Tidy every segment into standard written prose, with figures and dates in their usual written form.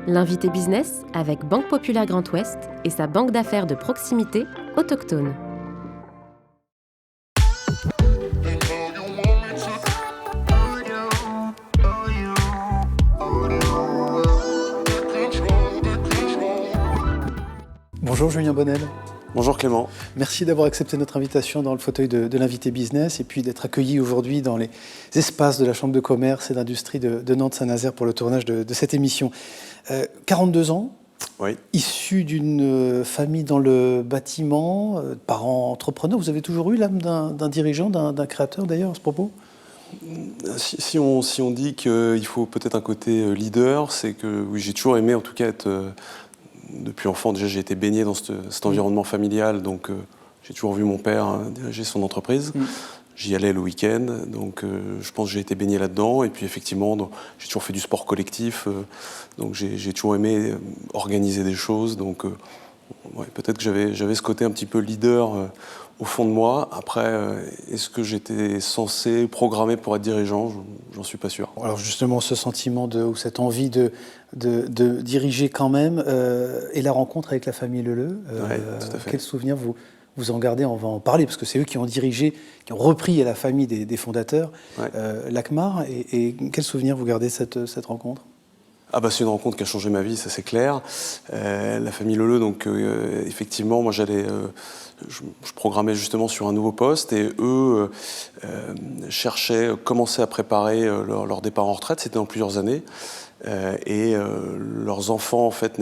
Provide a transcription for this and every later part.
L'invité business avec Banque Populaire Grand Ouest et sa banque d'affaires de proximité autochtone. Bonjour Julien Bonnel. Bonjour Clément. Merci d'avoir accepté notre invitation dans le fauteuil de l'invité business et puis d'être accueilli aujourd'hui dans les espaces de la Chambre de commerce et d'industrie de Nantes-Saint-Nazaire pour le tournage de cette émission. 42 ans, oui. Issu d'une famille dans le bâtiment, parents entrepreneurs. Vous avez toujours eu l'âme d'un dirigeant, d'un créateur d'ailleurs à ce propos ? Si on dit qu'il faut peut-être un côté leader, c'est que oui, j'ai toujours aimé en tout cas être... Depuis enfant, déjà, j'ai été baigné dans cet environnement familial, donc j'ai toujours vu mon père diriger son entreprise. J'y allais le week-end, donc je pense que j'ai été baigné là-dedans. Et puis effectivement, j'ai toujours fait du sport collectif, donc j'ai toujours aimé organiser des choses. Donc ouais, peut-être que j'avais ce côté un petit peu leader au fond de moi. Après, est-ce que j'étais censé, programmé pour être dirigeant ? J'en suis pas sûr. Alors justement, ce sentiment ou cette envie de diriger quand même, et la rencontre avec la famille Leleu, Ouais, tout à fait. quel souvenir vous en gardez ? On va en parler, parce que c'est eux qui ont dirigé, qui ont repris à la famille des fondateurs, ouais. L'ACMAR. Et quel souvenir vous gardez de cette rencontre ? Ah bah c'est une rencontre qui a changé ma vie, ça c'est clair. La famille Leleu, donc effectivement, moi je programmais justement sur un nouveau poste et eux commençaient à préparer leur départ en retraite. C'était dans plusieurs années. Et leurs enfants, en fait,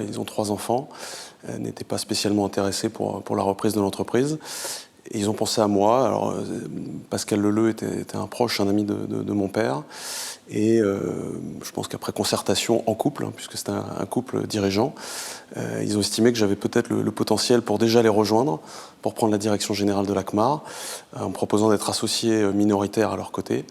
ils ont 3 enfants, n'étaient pas spécialement intéressés pour la reprise de l'entreprise. Et ils ont pensé à moi. Alors, Pascal Leleu était un proche, un ami de mon père. Et je pense qu'après concertation en couple, puisque c'était un couple dirigeant, ils ont estimé que j'avais peut-être le potentiel pour déjà les rejoindre, pour prendre la direction générale de l'ACMAR, en me proposant d'être associé minoritaire à leur côté.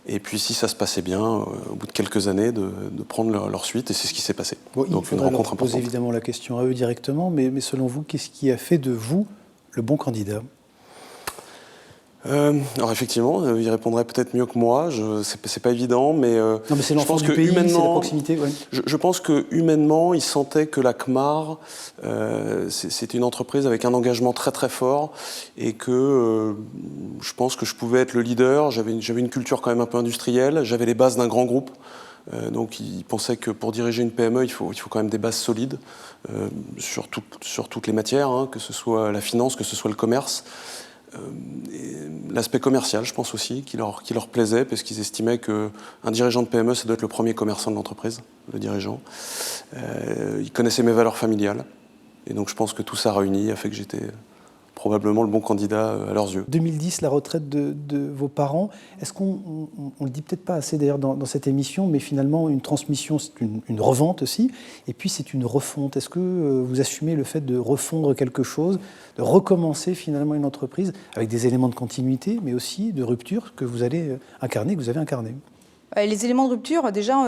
Et puis, si ça se passait bien, au bout de quelques années, de prendre leur suite, et c'est ce qui s'est passé. Bon, donc, une rencontre importante. Poser évidemment la question à eux directement, mais selon vous, qu'est-ce qui a fait de vous le bon candidat ? Alors effectivement, il répondrait peut-être mieux que moi. C'est pas évident, mais non, mais c'est l'enfant du pays, c'est la proximité. Ouais. Je pense que humainement, il sentait que l'ACMAR, c'était une entreprise avec un engagement très très fort, et que je pense que je pouvais être le leader. J'avais une culture quand même un peu industrielle. J'avais les bases d'un grand groupe. Donc il pensait que pour diriger une PME, il faut quand même des bases solides sur toutes les matières, que ce soit la finance, que ce soit le commerce. L'aspect commercial, je pense aussi, qui leur plaisait, parce qu'ils estimaient qu'un dirigeant de PME, ça doit être le premier commerçant de l'entreprise, le dirigeant. Ils connaissaient mes valeurs familiales, et donc je pense que tout ça réuni a fait que j'étais probablement le bon candidat à leurs yeux. 2010, la retraite de vos parents, est-ce qu'on le dit peut-être pas assez d'ailleurs dans cette émission, mais finalement une transmission, c'est une revente aussi, et puis c'est une refonte. Est-ce que vous assumez le fait de refondre quelque chose, de recommencer finalement une entreprise avec des éléments de continuité, mais aussi de rupture que vous allez incarner, que vous avez incarné ? Les éléments de rupture, déjà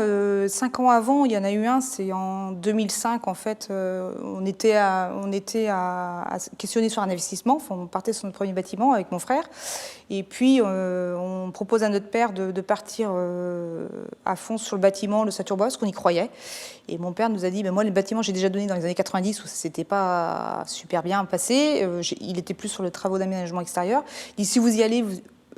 5 ans avant, il y en a eu un, c'est en 2005 en fait, on était à questionner sur un investissement, on partait sur notre premier bâtiment avec mon frère, et puis on propose à notre père de partir à fond sur le bâtiment, le Saturbois, parce qu'on y croyait, et mon père nous a dit, moi le bâtiment j'ai déjà donné dans les années 90 où ça s'était pas super bien passé, il était plus sur le travaux d'aménagement extérieur, il dit si vous y allez,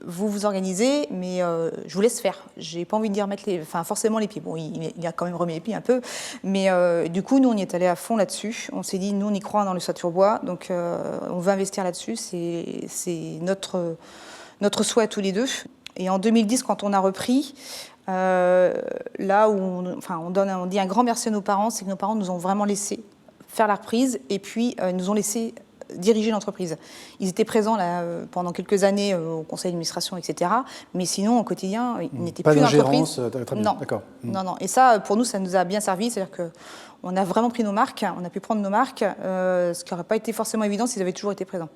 vous organisez, mais je vous laisse faire. J'ai pas envie de dire forcément les pieds. Bon, il a quand même remis les pieds un peu, mais du coup, nous, on y est allé à fond là-dessus. On s'est dit, nous, on y croit dans le Saturbois, donc on veut investir là-dessus. C'est notre souhait à tous les deux. Et en 2010, quand on a repris, là où on dit un grand merci à nos parents, c'est que nos parents nous ont vraiment laissé faire la reprise, et puis nous ont laissé diriger l'entreprise. Ils étaient présents là, pendant quelques années au conseil d'administration, etc. Mais sinon, au quotidien, ils n'étaient plus dans l'entreprise. Non, d'accord. Non. Et ça, pour nous, ça nous a bien servi. C'est-à-dire qu'on a vraiment pris nos marques, on a pu prendre nos marques, ce qui n'aurait pas été forcément évident s'ils avaient toujours été présents.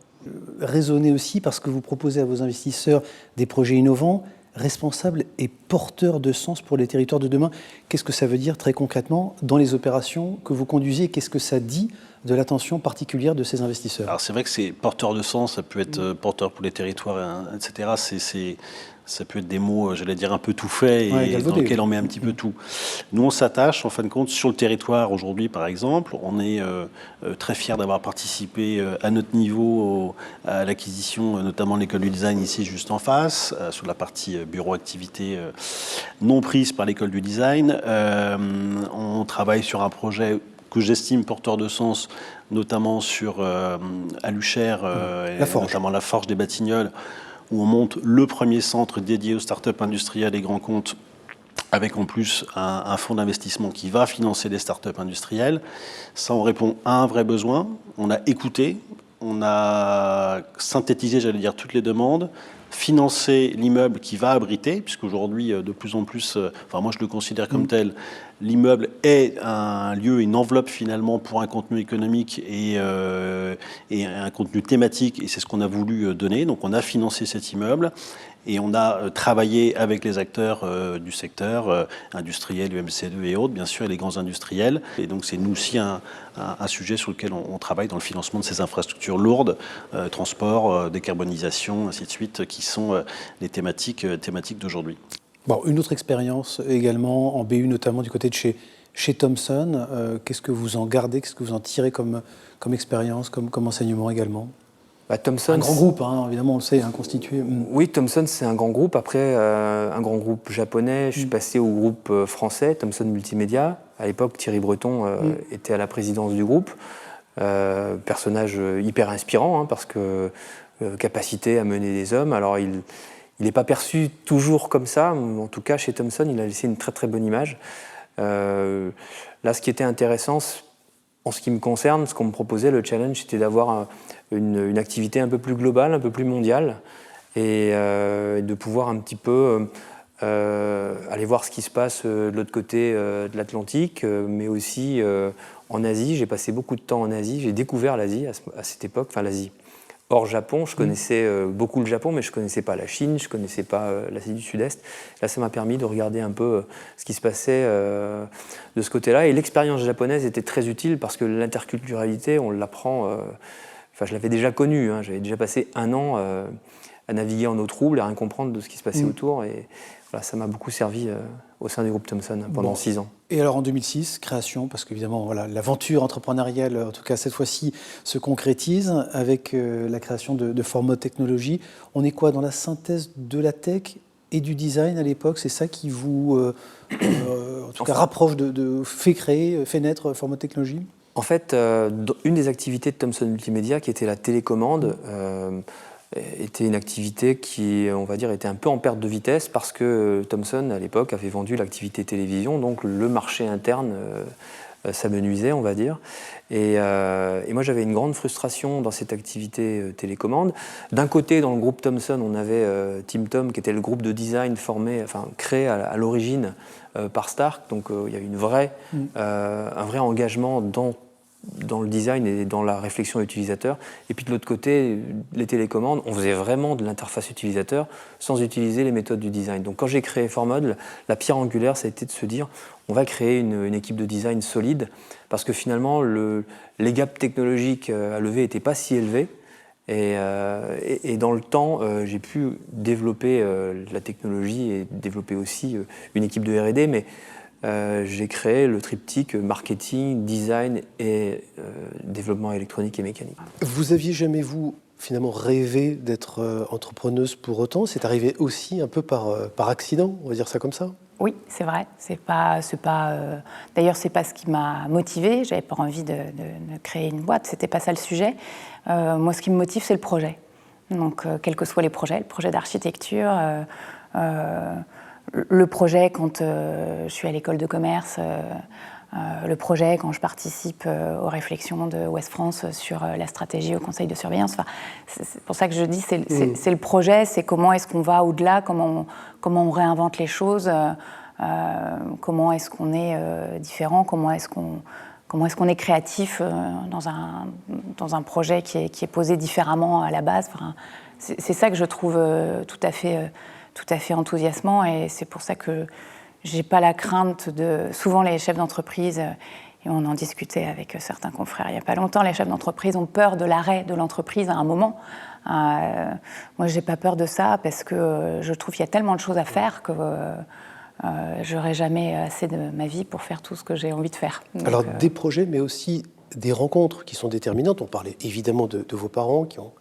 Raisonnez aussi parce que vous proposez à vos investisseurs des projets innovants, responsables et porteurs de sens pour les territoires de demain. Qu'est-ce que ça veut dire très concrètement dans les opérations que vous conduisez ? Qu'est-ce que ça dit de l'attention particulière de ces investisseurs ? Alors c'est vrai que c'est porteur de sens, ça peut être porteur pour les territoires, etc. Ça peut être des mots, j'allais dire, un peu tout faits et dans lesquels on met un petit peu tout. Nous, on s'attache, en fin de compte, sur le territoire aujourd'hui, par exemple. On est très fiers d'avoir participé à notre niveau à l'acquisition, notamment de l'école du design ici, juste en face, sur la partie bureau-activité non prise par l'école du design. On travaille sur un projet que j'estime porteur de sens, notamment sur Aluchère, notamment la Forge des Batignolles, où on monte le premier centre dédié aux startups industrielles et grands comptes, avec en plus un fonds d'investissement qui va financer des startups industrielles. Ça, on répond à un vrai besoin. On a écouté, on a synthétisé, j'allais dire, toutes les demandes, financer l'immeuble qui va abriter, puisqu'aujourd'hui, de plus en plus, moi je le considère comme tel, l'immeuble est un lieu, une enveloppe finalement pour un contenu économique et un contenu thématique, et c'est ce qu'on a voulu donner. Donc on a financé cet immeuble et on a travaillé avec les acteurs du secteur industriel, UMC2 et autres, bien sûr, et les grands industriels. Et donc c'est nous aussi un sujet sur lequel on travaille dans le financement de ces infrastructures lourdes, transport, décarbonisation, ainsi de suite, qui sont les thématiques d'aujourd'hui. Bon, une autre expérience également en BU, notamment du côté de chez Thomson. Qu'est-ce que vous en gardez, qu'est-ce que vous en tirez comme expérience, comme enseignement également? Thomson, un grand groupe, évidemment, on le sait, constitué. Oui, Thomson, c'est un grand groupe. Après, un grand groupe japonais. Je suis passé au groupe français, Thomson Multimédia. À l'époque, Thierry Breton était à la présidence du groupe. Personnage hyper inspirant, parce que capacité à mener des hommes. Alors, il n'est pas perçu toujours comme ça. En tout cas, chez Thomson, il a laissé une très très bonne image. Là, ce qui était intéressant, en ce qui me concerne, ce qu'on me proposait, le challenge, c'était d'avoir une activité un peu plus globale, un peu plus mondiale, et de pouvoir un petit peu aller voir ce qui se passe de l'autre côté de l'Atlantique, mais aussi en Asie. J'ai passé beaucoup de temps en Asie, j'ai découvert l'Asie à cette époque, enfin l'Asie. Hors Japon, je connaissais beaucoup le Japon, mais je ne connaissais pas la Chine, je ne connaissais pas l'Asie du Sud-Est. Là, ça m'a permis de regarder un peu ce qui se passait de ce côté-là. Et l'expérience japonaise était très utile parce que l'interculturalité, on l'apprend... je l'avais déjà connue, j'avais déjà passé 1 an à naviguer en eau trouble et à rien comprendre de ce qui se passait autour. Et voilà, ça m'a beaucoup servi au sein du groupe Thomson pendant 6 ans. Et alors en 2006, création, parce qu'évidemment, l'aventure entrepreneuriale, en tout cas cette fois-ci, se concrétise avec la création de Formode Technologies. On est quoi dans la synthèse de la tech et du design à l'époque? C'est ça qui vous, en tout cas, rapproche fait naître Formode Technologies? En fait, une des activités de Thomson Multimédia, qui était la télécommande, était une activité qui, on va dire, était un peu en perte de vitesse parce que Thomson, à l'époque, avait vendu l'activité télévision, donc le marché interne s'amenuisait, on va dire. Et moi, j'avais une grande frustration dans cette activité télécommande. D'un côté, dans le groupe Thomson, on avait Team Tom, qui était le groupe de design créé à l'origine par Stark. Donc, il y a eu un vrai engagement dans le design et dans la réflexion utilisateur. Et puis de l'autre côté, les télécommandes, on faisait vraiment de l'interface utilisateur sans utiliser les méthodes du design. Donc quand j'ai créé Formode, la pierre angulaire, ça a été de se dire, on va créer une équipe de design solide, parce que finalement, les gaps technologiques à lever n'étaient pas si élevés. Et dans le temps, j'ai pu développer la technologie et développer aussi une équipe de R&D, mais j'ai créé le triptyque marketing, design et développement électronique et mécanique. Vous aviez jamais, vous, finalement, rêvé d'être entrepreneuse pour autant? C'est arrivé aussi un peu par accident, on va dire ça comme ça? Oui, c'est vrai. D'ailleurs, c'est pas ce qui m'a motivée. J'avais pas envie de créer une boîte. C'était pas ça le sujet. Moi, ce qui me motive, c'est le projet. Donc, quels que soient les projets, le projet d'architecture, le projet quand je suis à l'école de commerce, le projet quand je participe aux réflexions de Ouest France sur la stratégie au conseil de surveillance. Enfin, c'est pour ça que je dis c'est le projet, c'est comment est-ce qu'on va au-delà, comment on réinvente les choses, comment est-ce qu'on est différent, comment est-ce qu'on est créatif dans un projet qui est posé différemment à la base. Enfin, c'est ça que je trouve tout à fait enthousiasmant, et c'est pour ça que j'ai pas la crainte de... Souvent, les chefs d'entreprise, Et on en discutait avec certains confrères il n'y a pas longtemps. Les chefs d'entreprise ont peur de l'arrêt de l'entreprise à un moment. Moi, je n'ai pas peur de ça parce que je trouve qu'il y a tellement de choses à faire que je n'aurai jamais assez de ma vie pour faire tout ce que j'ai envie de faire. Donc, alors, des projets, mais aussi des rencontres qui sont déterminantes. On parlait évidemment de vos parents qui ont,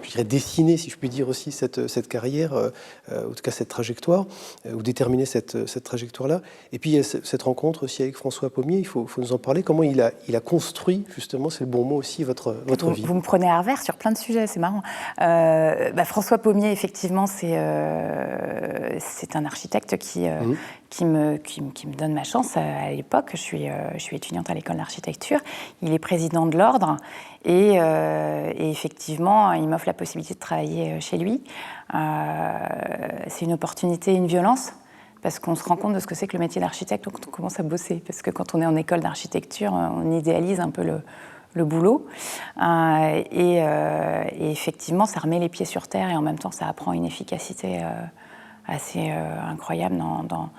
je dirais, dessiné, si je puis dire aussi, cette carrière, en tout cas cette trajectoire, ou déterminé cette trajectoire-là. Et puis il y a cette rencontre aussi avec François Pommier, il faut nous en parler. Comment il a construit, justement, c'est le bon mot aussi, votre vie. Vous me prenez à revers sur plein de sujets, c'est marrant. François Pommier, effectivement, c'est un architecte qui me donne ma chance à l'époque. Je suis étudiante à l'école d'architecture. Il est président de l'ordre et effectivement, il m'offre la possibilité de travailler chez lui. C'est une opportunité, une violence, parce qu'on se rend compte de ce que c'est que le métier d'architecte quand on commence à bosser. Parce que quand on est en école d'architecture, on idéalise un peu le boulot. Et effectivement, ça remet les pieds sur terre et en même temps, ça apprend une efficacité assez incroyable dans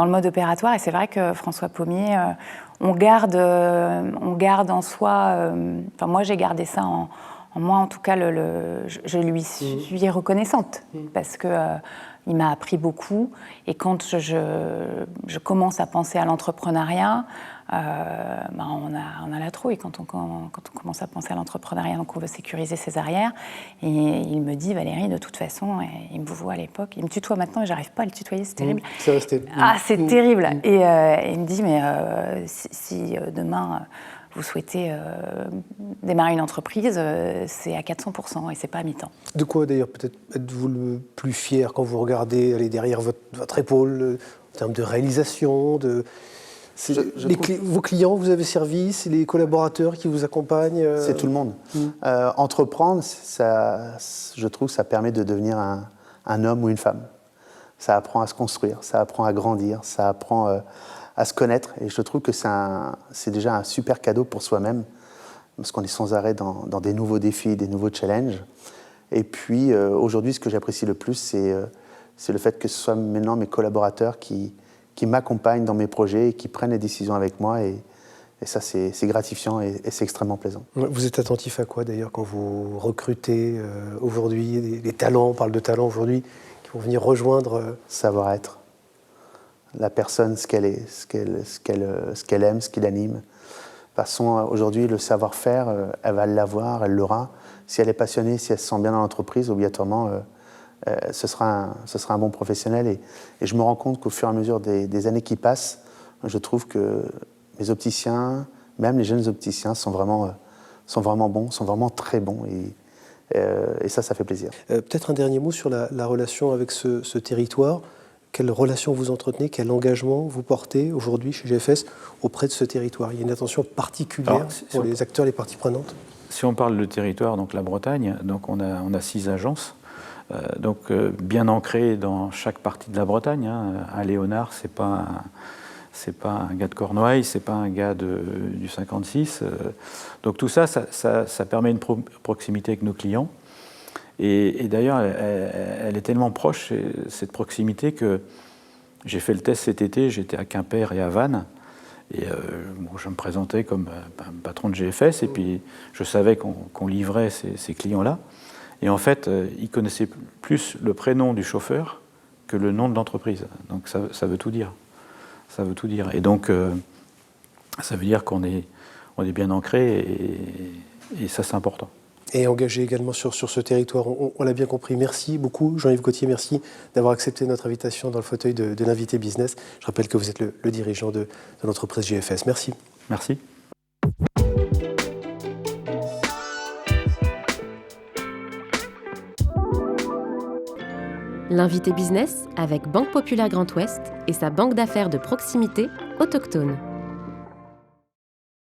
le mode opératoire. Et c'est vrai que François Pommier, on garde en soi... moi, j'ai gardé ça en moi, en tout cas, je lui suis reconnaissante parce que il m'a appris beaucoup. Et quand je commence à penser à l'entrepreneuriat, on a la trouille quand on commence à penser à l'entrepreneuriat. Donc, on veut sécuriser ses arrières. Et il me dit, Valérie, de toute façon, il me voit à l'époque. Il me tutoie maintenant, mais j'arrive pas à le tutoyer, c'est terrible. C'est resté. C'est terrible. Et il me dit, mais si demain... vous souhaitez démarrer une entreprise, c'est à 400% et c'est pas à mi-temps. De quoi d'ailleurs peut-être êtes-vous le plus fier quand vous regardez aller derrière votre épaule en termes de réalisation, vos clients que vous avez servis, c'est les collaborateurs qui vous accompagnent C'est tout le monde. Entreprendre, je trouve que ça permet de devenir un homme ou une femme. Ça apprend à se construire, ça apprend à grandir, ça apprend à se connaître. Et je trouve que c'est déjà un super cadeau pour soi-même, parce qu'on est sans arrêt dans des nouveaux défis, des nouveaux challenges. Et puis, aujourd'hui, ce que j'apprécie le plus, c'est le fait que ce soit maintenant mes collaborateurs qui m'accompagnent dans mes projets et qui prennent les décisions avec moi. Et ça, c'est gratifiant et c'est extrêmement plaisant. Vous êtes attentif à quoi, d'ailleurs, quand vous recrutez aujourd'hui les talents, on parle de talents aujourd'hui, qui vont venir rejoindre... Savoir-être. La personne, ce qu'elle est, ce qu'elle aime, ce qui l'anime. De toute façon, aujourd'hui, le savoir-faire, elle va l'avoir, elle l'aura. Si elle est passionnée, si elle se sent bien dans l'entreprise, obligatoirement, ce sera un bon professionnel. Et je me rends compte qu'au fur et à mesure des années qui passent, je trouve que mes opticiens, même les jeunes opticiens, sont vraiment bons, sont vraiment très bons. Et ça fait plaisir. Peut-être un dernier mot sur la relation avec ce territoire. Quelle relation vous entretenez, quel engagement vous portez aujourd'hui chez GFS auprès de ce territoire? Il y a une attention particulière pour les acteurs, les parties prenantes? Si on parle de territoire, donc la Bretagne, donc on a 6 agences, bien ancrées dans chaque partie de la Bretagne. Un Léonard, c'est pas un gars de Cornouailles, c'est pas un gars du 56. Donc tout ça permet une proximité avec nos clients. Et d'ailleurs, elle est tellement proche, cette proximité, que j'ai fait le test cet été, j'étais à Quimper et à Vannes, et je me présentais comme patron de GFS, et puis je savais qu'on livrait ces clients-là. Et en fait, ils connaissaient plus le prénom du chauffeur que le nom de l'entreprise. Donc ça veut tout dire. Ça veut tout dire. Et donc, ça veut dire qu'on est bien ancré, et ça, c'est important. Et engagé également sur ce territoire. On l'a bien compris. Merci beaucoup, Jean-Yves Gauthier. Merci d'avoir accepté notre invitation dans le fauteuil de l'invité business. Je rappelle que vous êtes le dirigeant de l'entreprise GFS. Merci. Merci. L'invité business avec Banque Populaire Grand Ouest et sa banque d'affaires de proximité autochtone.